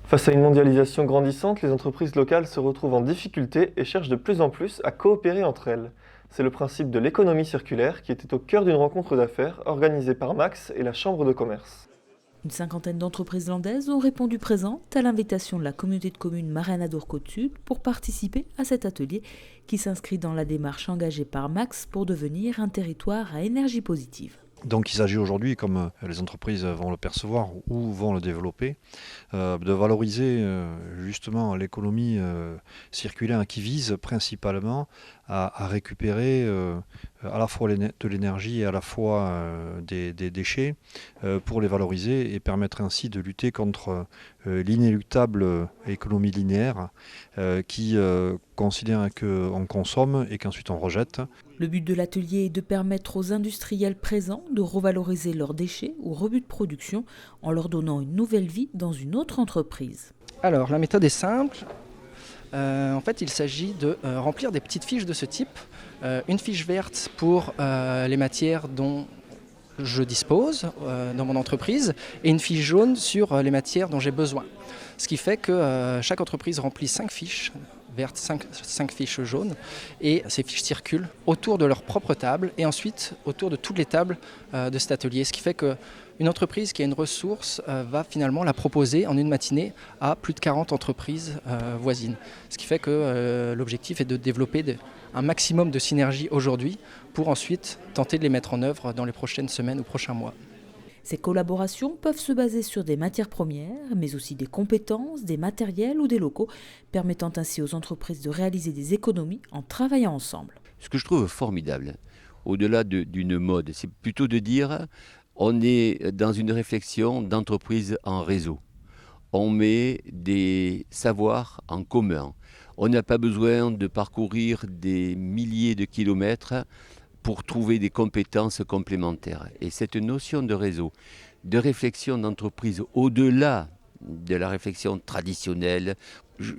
Face à une mondialisation grandissante, les entreprises locales se retrouvent en difficulté et cherchent de plus en plus à coopérer entre elles. C'est le principe de l'économie circulaire qui était au cœur d'une rencontre d'affaires organisée par Max et la Chambre de commerce. Une cinquantaine d'entreprises landaises ont répondu présentes à l'invitation de la communauté de communes Marais-Nadour-Côte-Sud pour participer à cet atelier qui s'inscrit dans la démarche engagée par Max pour devenir un territoire à énergie positive. Donc il s'agit aujourd'hui, comme les entreprises vont le percevoir ou vont le développer, de valoriser justement l'économie circulaire qui vise principalement à récupérer à la fois de l'énergie et à la fois des déchets pour les valoriser et permettre ainsi de lutter contre l'inéluctable économie linéaire qui considère qu'on consomme et qu'ensuite on rejette. Le but de l'atelier est de permettre aux industriels présents de revaloriser leurs déchets ou rebuts de production en leur donnant une nouvelle vie dans une autre entreprise. Alors, la méthode est simple. En fait, il s'agit de remplir des petites fiches de ce type. Une fiche verte pour les matières dont je dispose dans mon entreprise et une fiche jaune sur les matières dont j'ai besoin. Ce qui fait que chaque entreprise remplit 5 fiches vertes, 5 fiches jaunes, et ces fiches circulent autour de leur propre table et ensuite autour de toutes les tables de cet atelier. Ce qui fait qu'une entreprise qui a une ressource va finalement la proposer en une matinée à plus de 40 entreprises voisines. Ce qui fait que l'objectif est de développer un maximum de synergies aujourd'hui pour ensuite tenter de les mettre en œuvre dans les prochaines semaines ou prochains mois. Ces collaborations peuvent se baser sur des matières premières, mais aussi des compétences, des matériels ou des locaux, permettant ainsi aux entreprises de réaliser des économies en travaillant ensemble. Ce que je trouve formidable, au-delà d'une mode, c'est plutôt de dire on est dans une réflexion d'entreprise en réseau. On met des savoirs en commun. On n'a pas besoin de parcourir des milliers de kilomètres pour trouver des compétences complémentaires. Et cette notion de réseau, de réflexion d'entreprise au-delà de la réflexion traditionnelle,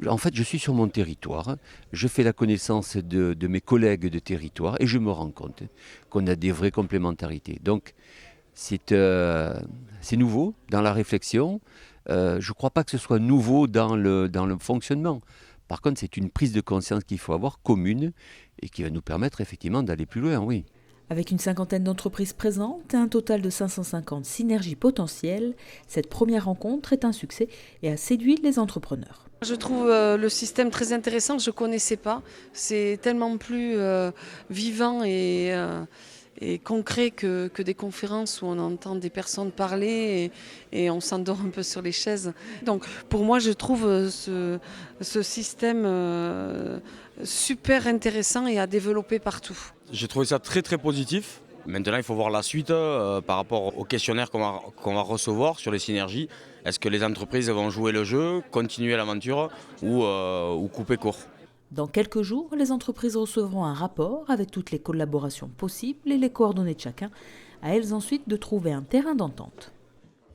en fait je suis sur mon territoire, je fais la connaissance de mes collègues de territoire et je me rends compte qu'on a des vraies complémentarités. Donc c'est nouveau dans la réflexion, je ne crois pas que ce soit nouveau dans le fonctionnement. Par contre, c'est une prise de conscience qu'il faut avoir commune et qui va nous permettre effectivement d'aller plus loin, oui. Avec une cinquantaine d'entreprises présentes et un total de 550 synergies potentielles, cette première rencontre est un succès et a séduit les entrepreneurs. Je trouve le système très intéressant, je ne connaissais pas. C'est tellement plus vivant et concret que des conférences où on entend des personnes parler et on s'endort un peu sur les chaises. Donc pour moi, je trouve ce système super intéressant et à développer partout. J'ai trouvé ça très très positif. Maintenant, il faut voir la suite par rapport au questionnaire qu'on va recevoir sur les synergies. Est-ce que les entreprises vont jouer le jeu, continuer l'aventure ou couper court ? Dans quelques jours, les entreprises recevront un rapport avec toutes les collaborations possibles et les coordonnées de chacun. À elles ensuite de trouver un terrain d'entente.